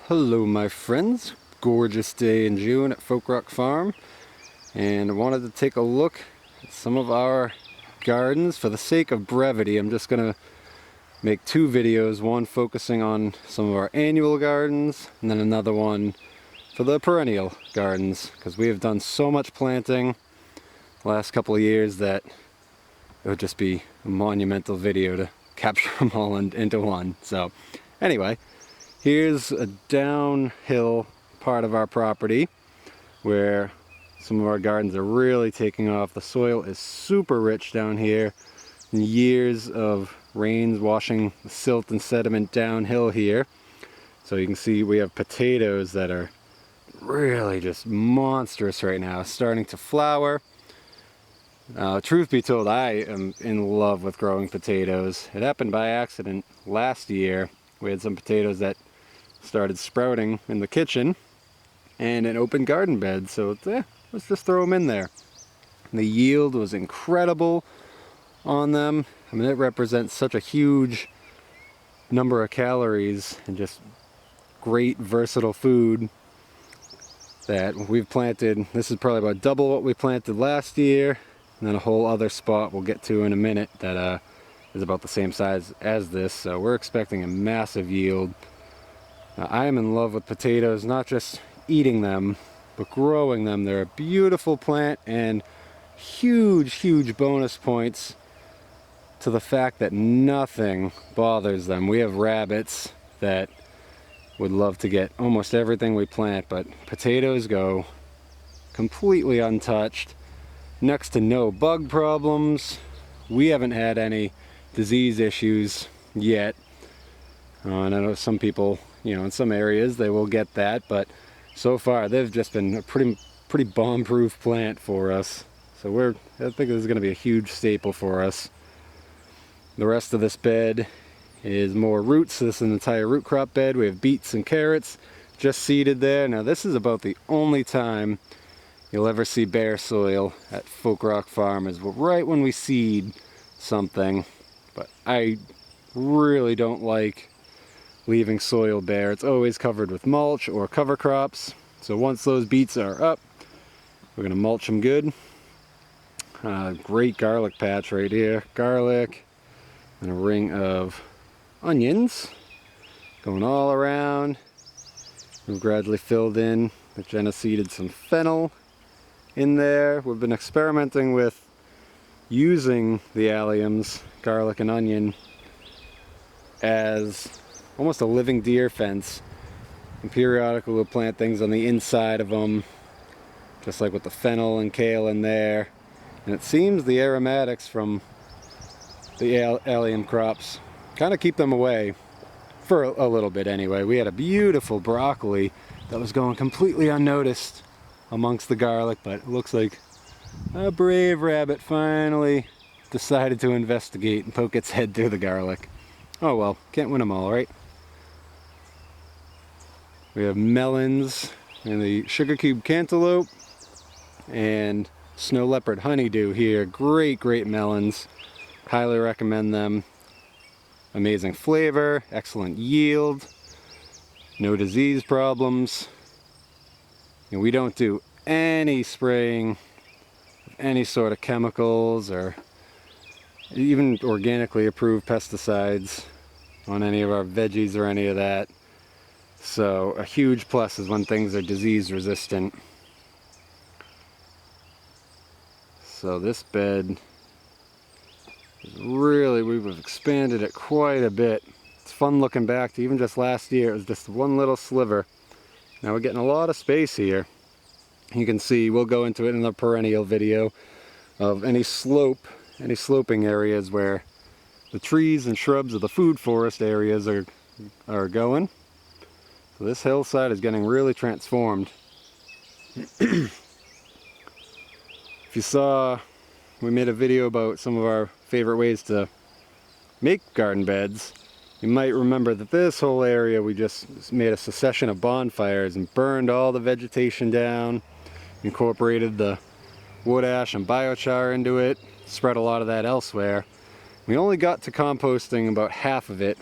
Hello my friends, gorgeous day in June at Folk Rock Farm, and I wanted to take a look at some of our gardens. For the sake of brevity, I'm just going to make two videos, one focusing on some of our annual gardens and then another one for the perennial gardens, because we have done so much planting the last couple of years that it would just be a monumental video to capture them all into one. So anyway, here's a downhill part of our property where some of our gardens are really taking off. The soil is super rich down here. Years of rains washing the silt and sediment downhill here. So you can see we have potatoes that are really just monstrous right now, starting to flower. Truth be told, I am in love with growing potatoes. It happened by accident last year. We had some potatoes that started sprouting in the kitchen and an open garden bed, so let's just throw them in there. And the yield was incredible on them. I mean, it represents such a huge number of calories and just great versatile food that we've planted. This is probably about double what we planted last year, and then a whole other spot we'll get to in a minute that is about the same size as this, so we're expecting a massive yield. Now, I am in love with potatoes, not just eating them, but growing them. They're a beautiful plant and huge bonus points to the fact that nothing bothers them. We have rabbits that would love to get almost everything we plant, but potatoes go completely untouched. Next to no bug problems. We haven't had any disease issues yet. And I know some people, in some areas they will get that, but so far they've just been a pretty bomb-proof plant for us. So I think this is going to be a huge staple for us. The rest of this bed is more roots. This is an entire root crop bed. We have beets and carrots just seeded there. Now this is about the only time you'll ever see bare soil at Folk Rock Farm, is right when we seed something. But I really don't like leaving soil bare. It's always covered with mulch or cover crops. So once those beets are up, we're going to mulch them good. Great garlic patch right here. Garlic and a ring of onions going all around. We've gradually filled in. Jenna seeded some fennel in there. We've been experimenting with using the alliums, garlic and onion, as almost a living deer fence. And periodically we'll plant things on the inside of them, just like with the fennel and kale in there. And it seems the aromatics from the allium crops kind of keep them away for a little bit anyway. We had a beautiful broccoli that was going completely unnoticed amongst the garlic, but it looks like a brave rabbit finally decided to investigate and poke its head through the garlic. Oh well, can't win them all, right? We have melons and the sugar cube cantaloupe and snow leopard honeydew here. Great melons. Highly recommend them. Amazing flavor, excellent yield, no disease problems. And we don't do any spraying of any sort of chemicals or even organically approved pesticides on any of our veggies or any of that. So a huge plus is when things are disease resistant. So this bed is really, we've expanded it quite a bit. It's fun looking back to even just last year. It was just one little sliver. Now we're getting a lot of space here. You can see, we'll go into it in the perennial video, of any sloping areas where the trees and shrubs of the food forest areas are going. So this hillside is getting really transformed. If you saw, we made a video about some of our favorite ways to make garden beds. You might remember that this whole area we just made a succession of bonfires and burned all the vegetation down, incorporated the wood ash and biochar into it, spread a lot of that elsewhere. We only got to composting about half of it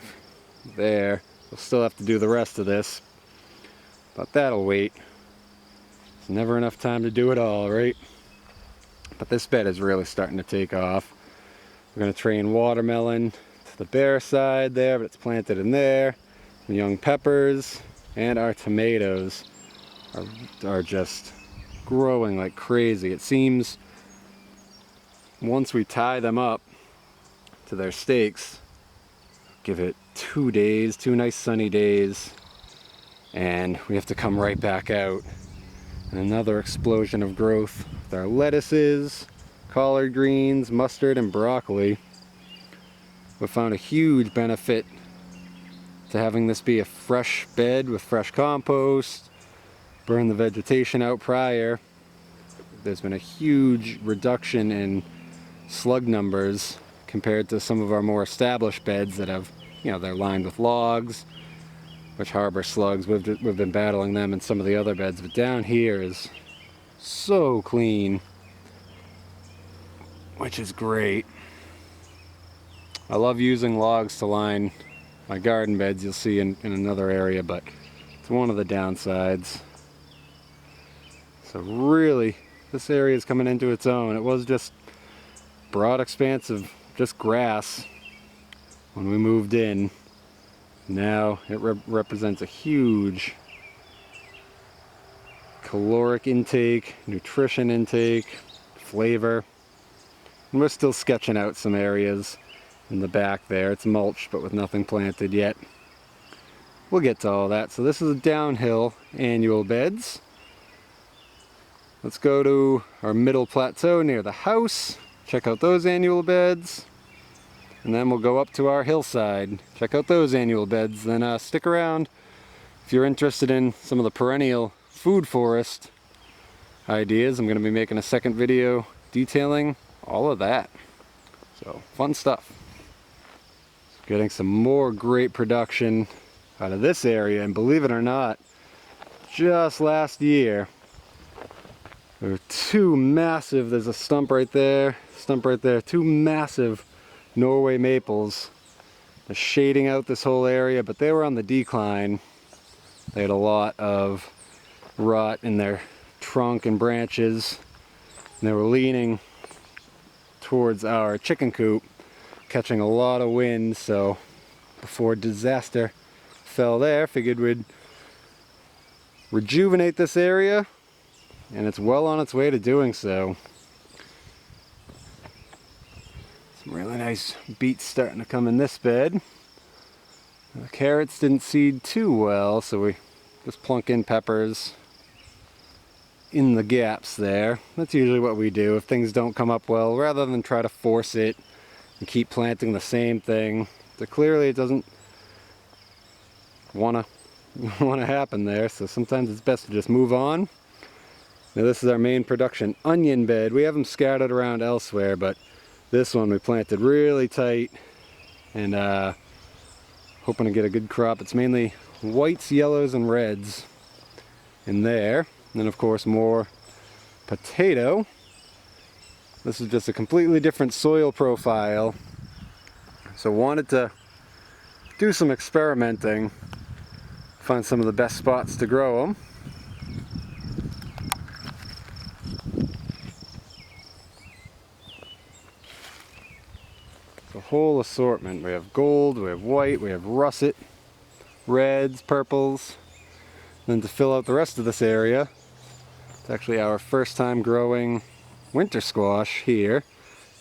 there. We'll still have to do the rest of this. but that'll wait. There's never enough time to do it all, right? But this bed is really starting to take off. We're going to train watermelon to the bare side there, but it's planted in there. The young peppers and our tomatoes are just growing like crazy. It seems once we tie them up to their stakes, give it 2 days, 2 nice sunny days, and we have to come right back out. And another explosion of growth with our lettuces, collard greens, mustard, and broccoli. We found a huge benefit to having this be a fresh bed with fresh compost, burn the vegetation out prior. There's been a huge reduction in slug numbers compared to some of our more established beds that have, they're lined with logs, which harbor slugs. We've been battling them in some of the other beds, but down here is so clean, which is great. I love using logs to line my garden beds, you'll see in another area, but it's one of the downsides. So really, this area is coming into its own. It was just broad expanse of just grass when we moved in. Now it represents a huge caloric intake, nutrition intake, flavor. And we're still sketching out some areas in the back there. It's mulched but with nothing planted yet. We'll get to all that. So this is a downhill annual beds. Let's go to our middle plateau near the house, check out those annual beds, and then we'll go up to our hillside, check out those annual beds. Then stick around if you're interested in some of the perennial food forest ideas. I'm going to be making a second video detailing all of that. So fun stuff. Getting some more great production out of this area, and believe it or not, just last year there were 2 massive, there's a stump right there, 2 massive Norway maples. They're shading out this whole area, but they were on the decline. They had a lot of rot in their trunk and branches, and they were leaning towards our chicken coop, catching a lot of wind. So before disaster fell there, figured we'd rejuvenate this area, and it's well on its way to doing so. Some really nice beets starting to come in this bed. The carrots didn't seed too well, so we just plunk in peppers in the gaps there. That's usually what we do if things don't come up well, rather than try to force it and keep planting the same thing. So clearly it doesn't want to happen there, so sometimes it's best to just move on. Now this is our main production onion bed. We have them scattered around elsewhere, but this one we planted really tight, and hoping to get a good crop. It's mainly whites, yellows, and reds in there. And then of course more potato. This is just a completely different soil profile, so wanted to do some experimenting, find some of the best spots to grow them. The whole assortment. We have gold, we have white, we have russet, reds, purples. Then to fill out the rest of this area, it's actually our first time growing winter squash here.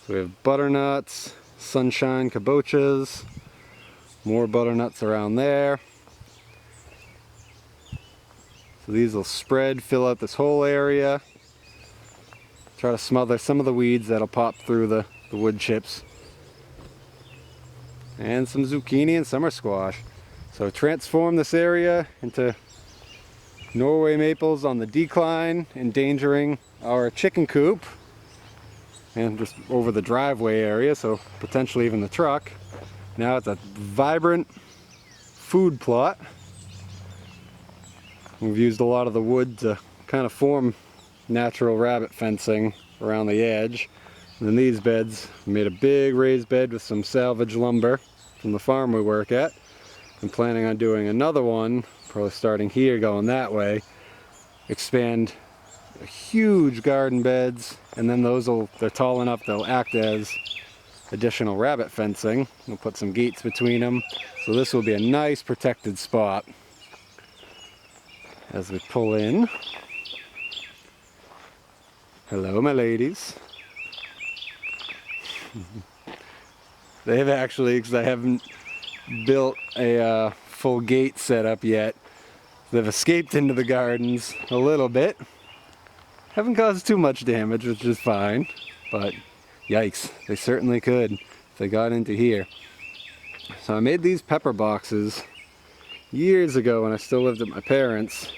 So we have butternuts, sunshine kabochas, more butternuts around there. So these will spread, fill out this whole area. Try to smother some of the weeds that'll pop through the wood chips. And some zucchini and summer squash. So transform this area into Norway maples on the decline, endangering our chicken coop and just over the driveway area, so potentially even the truck. Now it's a vibrant food plot. We've used a lot of the wood to kind of form natural rabbit fencing around the edge. And then these beds, we made a big raised bed with some salvage lumber from the farm we work at. I'm planning on doing another one probably starting here going that way, expand huge garden beds, and then they're tall enough they'll act as additional rabbit fencing. We'll put some gates between them, so this will be a nice protected spot as we pull in. Hello, my ladies. They've actually, because I haven't built a full gate setup yet, they've escaped into the gardens a little bit. Haven't caused too much damage, which is fine, but yikes, they certainly could if they got into here. So I made these pepper boxes years ago when I still lived at my parents',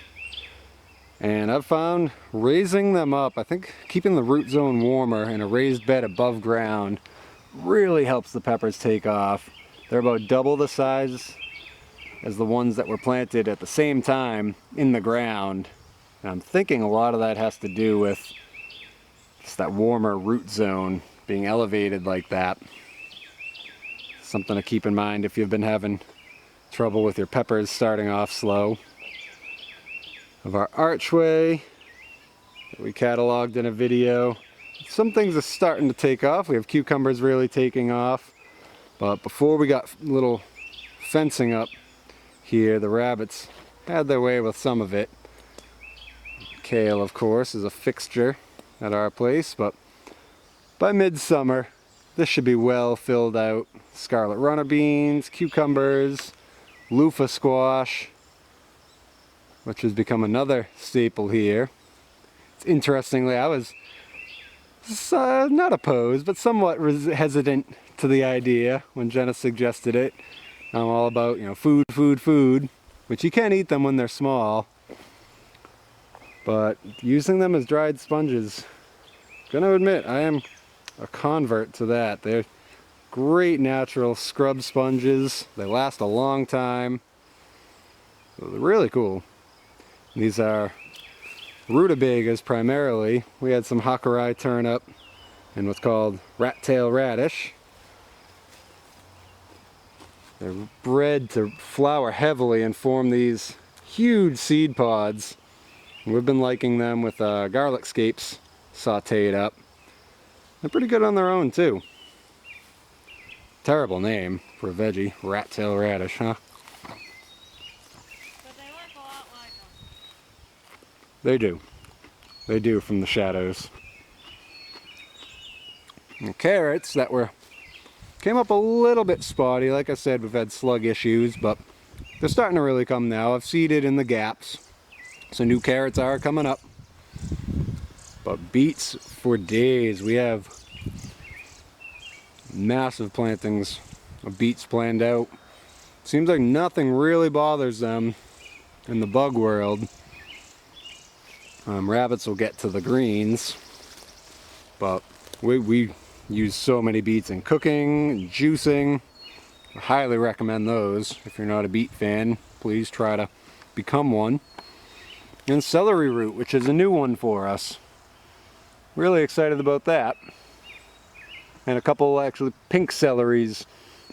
and I've found raising them up, I think keeping the root zone warmer in a raised bed above ground really helps the peppers take off. They're about double the size as the ones that were planted at the same time in the ground. And I'm thinking a lot of that has to do with just that warmer root zone being elevated like that. Something to keep in mind if you've been having trouble with your peppers starting off slow. Of our archway that we cataloged in a video. Some things are starting to take off. We have cucumbers really taking off. But before we got little fencing up here, the rabbits had their way with some of it. Kale, of course, is a fixture at our place, but by midsummer, this should be well filled out. Scarlet runner beans, cucumbers, loofah squash, which has become another staple here. Interestingly, I was not opposed, but somewhat hesitant to the idea when Jenna suggested it. I'm all about, food, food, food, which you can eat them when they're small. But using them as dried sponges, gonna admit, I am a convert to that. They're great natural scrub sponges. They last a long time. So they're really cool. These are rutabagas primarily. We had some Hakurai turnip and what's called rat tail radish. They're bred to flower heavily and form these huge seed pods. We've been liking them with garlic scapes sauteed up. They're pretty good on their own too. Terrible name for a veggie, rat tail radish, huh? But they look a lot like them. They do. They do from the shadows. And carrots that came up a little bit spotty. Like I said, we've had slug issues, but they're starting to really come now. I've seeded in the gaps. So new carrots are coming up. But beets for days. We have massive plantings of beets planned out. Seems like nothing really bothers them in the bug world. Rabbits will get to the greens, but we use so many beets in cooking and juicing. I highly recommend those. If you're not a beet fan, please try to become one. And celery root, which is a new one for us. Really excited about that. And a couple actually pink celeries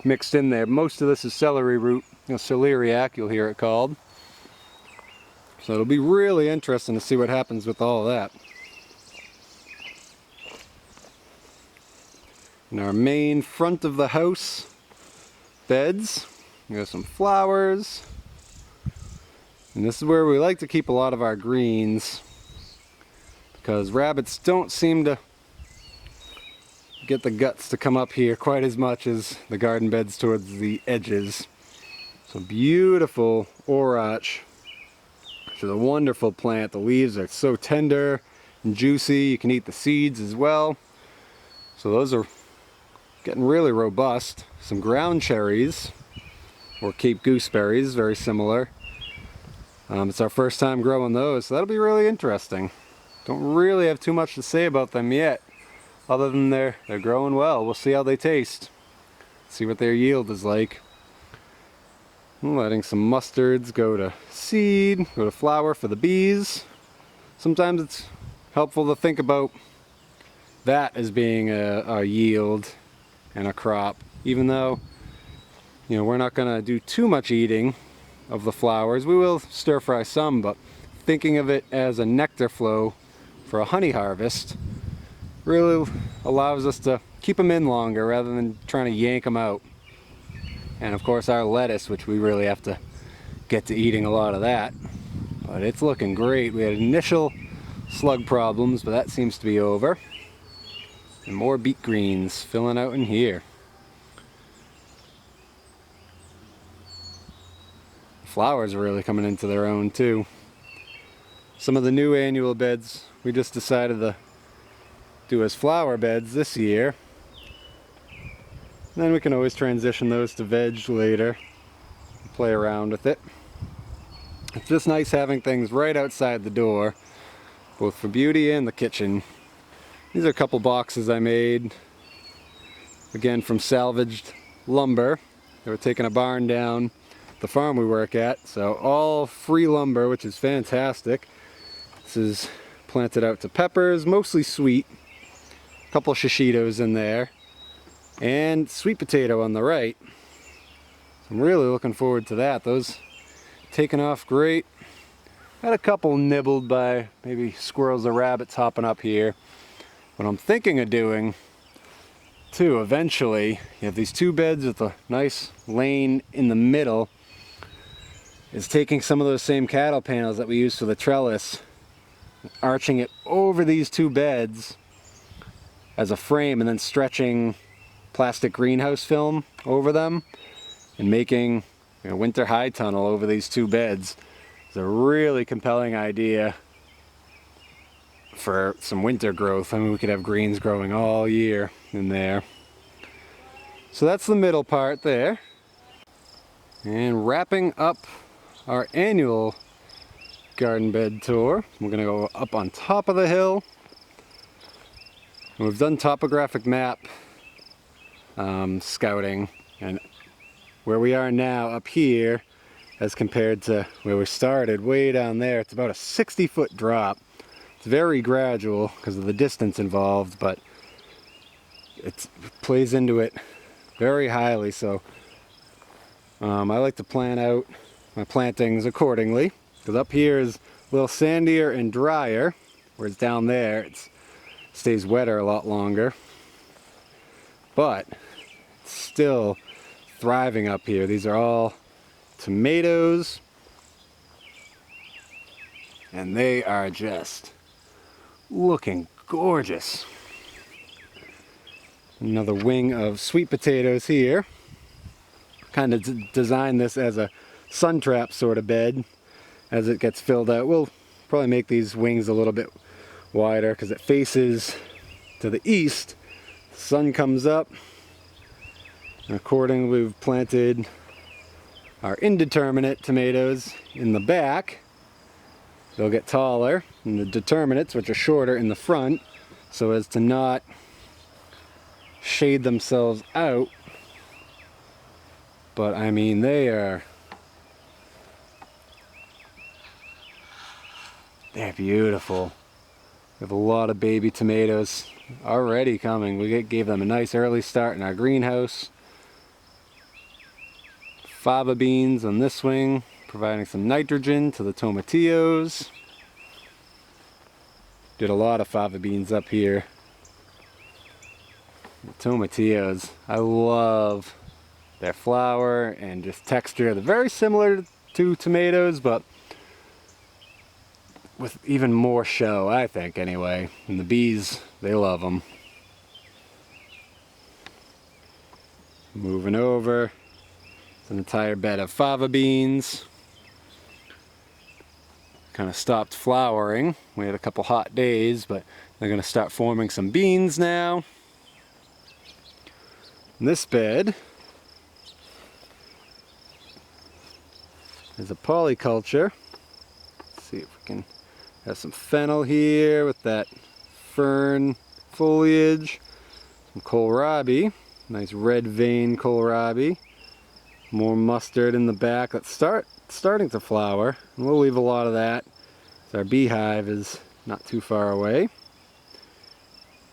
mixed in there. Most of this is celery root, celeriac, you'll hear it called. So it'll be really interesting to see what happens with all of that. In our main front of the house beds, we have some flowers. And this is where we like to keep a lot of our greens, because rabbits don't seem to get the guts to come up here quite as much as the garden beds towards the edges. So beautiful orach, which is a wonderful plant. The leaves are so tender and juicy. You can eat the seeds as well. So those are getting really robust. Some ground cherries, or Cape gooseberries, very similar. It's our first time growing those, so that'll be really interesting. Don't really have too much to say about them yet, other than they're growing well. We'll see how they taste, see what their yield is like. I'm letting some mustards go to seed, go to flower for the bees. Sometimes it's helpful to think about that as being a yield and a crop, even though we're not going to do too much eating of the flowers. We will stir fry some, but thinking of it as a nectar flow for a honey harvest really allows us to keep them in longer rather than trying to yank them out. And of course our lettuce, which we really have to get to eating a lot of that. But it's looking great. We had initial slug problems, but that seems to be over. And more beet greens filling out in here. Flowers are really coming into their own too. Some of the new annual beds we just decided to do as flower beds this year. And then we can always transition those to veg later and play around with it. It's just nice having things right outside the door, both for beauty and the kitchen. These are a couple boxes I made, again from salvaged lumber. They were taking a barn down the farm we work at, so all free lumber, which is fantastic. This is planted out to peppers, mostly sweet. A couple shishitos in there, and sweet potato on the right. I'm really looking forward to that. Those taking off great. Had a couple nibbled by maybe squirrels or rabbits hopping up here. What I'm thinking of doing too, eventually, you have these two beds with a nice lane in the middle, is taking some of those same cattle panels that we use for the trellis, arching it over these two beds as a frame, and then stretching plastic greenhouse film over them and making a winter high tunnel over these two beds. It's a really compelling idea for some winter growth. I mean, we could have greens growing all year in there. So that's the middle part there. And wrapping up our annual garden bed tour, we're going to go up on top of the hill. And we've done topographic map scouting, and where we are now up here as compared to where we started way down there, it's about a 60-foot drop. It's very gradual because of the distance involved, but it plays into it very highly. So I like to plan out my plantings accordingly, because up here is a little sandier and drier, whereas down there it stays wetter a lot longer. But it's still thriving up here. These are all tomatoes, and they are just looking gorgeous. Another wing of sweet potatoes here. Kind of designed this as a sun trap sort of bed. As it gets filled out, we'll probably make these wings a little bit wider because it faces to the east. The sun comes up, and accordingly we've planted our indeterminate tomatoes in the back. They'll get taller, and the determinates, which are shorter, in the front, so as to not shade themselves out. But I mean, they're beautiful. We have a lot of baby tomatoes already coming. We gave them a nice early start in our greenhouse. Fava beans on this wing, providing some nitrogen to the tomatillos. Did a lot of fava beans up here. The tomatillos, I love their flower and just texture. They're very similar to tomatoes, but with even more show, I think, anyway. And the bees, they love them. Moving over, it's an entire bed of fava beans. Kind of stopped flowering. We had a couple hot days, but they're going to start forming some beans now. And this bed is a polyculture. Let's see if we can have some fennel here with that fern foliage. Some kohlrabi, nice red vein kohlrabi. More mustard in the back that's starting to flower. And we'll leave a lot of that, so our beehive is not too far away.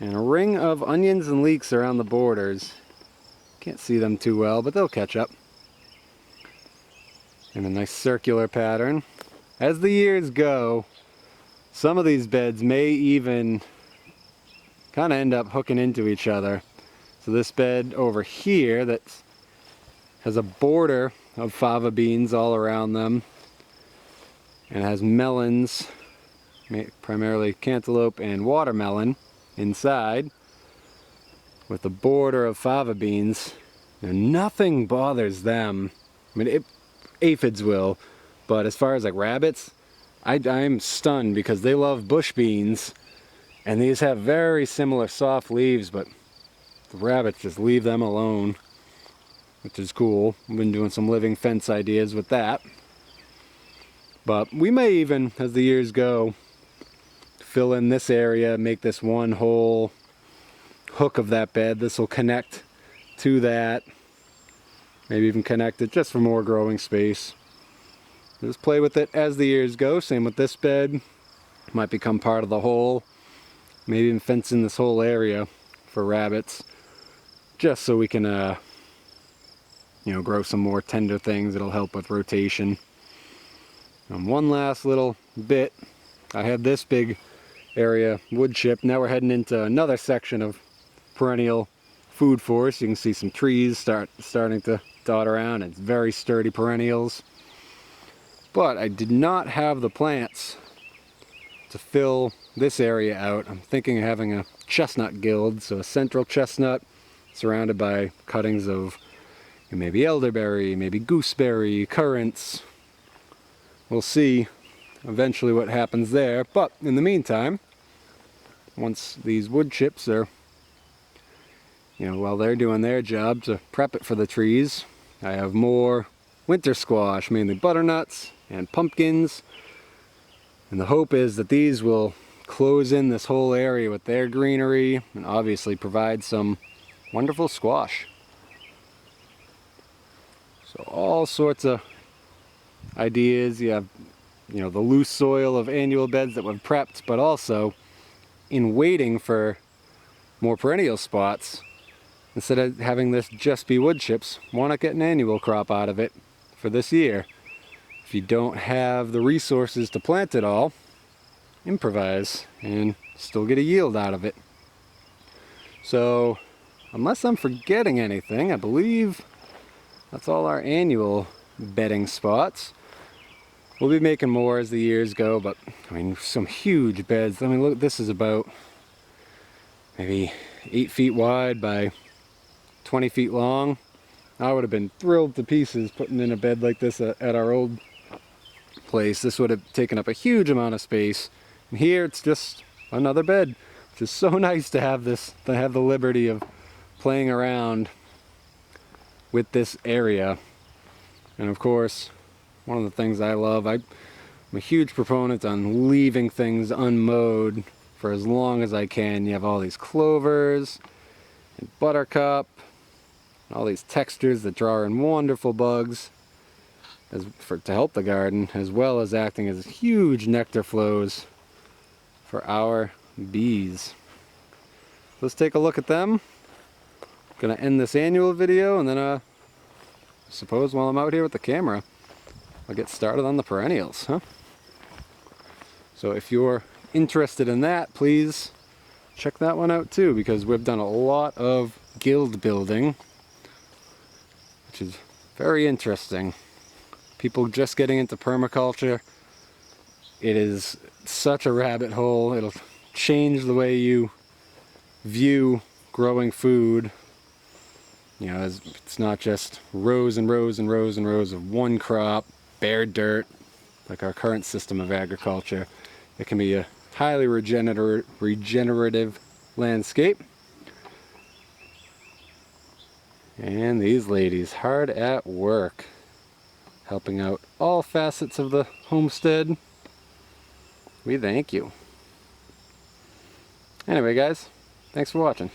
And a ring of onions and leeks around the borders. Can't see them too well, but they'll catch up. in a nice circular pattern. As the years go, some of these beds may even kind of end up hooking into each other. So this bed over here that has a border of fava beans all around them and has melons, primarily cantaloupe and watermelon inside, with a border of fava beans. And nothing bothers them. I mean, aphids will, but as far as like rabbits, I'm stunned because they love bush beans, and these have very similar soft leaves, but the rabbits just leave them alone, which is cool. I've been doing some living fence ideas with that. But we may even, as the years go, fill in this area, make this one whole hook of that bed. This will connect to that. Maybe even connect it just for more growing space. Just play with it as the years go. Same with this bed. Might become part of the whole. Maybe even fence in this whole area for rabbits, just so we can you know, grow some more tender things. It'll help with rotation. And one last little bit. I have this big area wood chip. Now we're heading into another section of perennial food forest. You can see some trees starting to dot around. It's very sturdy perennials. But I did not have the plants to fill this area out. I'm thinking of having a chestnut guild, so a central chestnut surrounded by cuttings of maybe elderberry, maybe gooseberry, currants. We'll see eventually what happens there, but in the meantime, once these wood chips are, you know, while they're doing their job to prep it for the trees, I have more winter squash, mainly butternuts and pumpkins, and the hope is that these will close in this whole area with their greenery and obviously provide some wonderful squash. So all sorts of ideas. You have, you know, the loose soil of annual beds that we've prepped, but also in waiting for more perennial spots, instead of having this just be wood chips, why not get an annual crop out of it for this year? If you don't have the resources to plant it all, improvise and still get a yield out of it. So unless I'm forgetting anything, I believe that's all our annual bedding spots. We'll be making more as the years go, but I mean, some huge beds. I mean, look, this is about maybe 8 feet wide by 20 feet long. I would have been thrilled to pieces putting in a bed like this at our old place. This would have taken up a huge amount of space. And here it's just another bed, which is so nice to have this, to have the liberty of playing around with this area. And of course, one of the things I love, I'm a huge proponent on leaving things unmowed for as long as I can. You have all these clovers and buttercup, all these textures that draw in wonderful bugs to help the garden, as well as acting as huge nectar flows for our bees. Let's take a look at them. Gonna end this annual video, and then I suppose while I'm out here with the camera, I'll get started on the perennials, huh? So if you're interested in that, please check that one out too, because we've done a lot of guild building, which is very interesting. People just getting into permaculture. It is such a rabbit hole. It'll change the way you view growing food. You know, it's not just rows and rows and rows and rows of one crop, bare dirt, like our current system of agriculture. It can be a highly regenerative landscape. And these ladies hard at work, helping out all facets of the homestead. We thank you. Anyway guys, thanks for watching.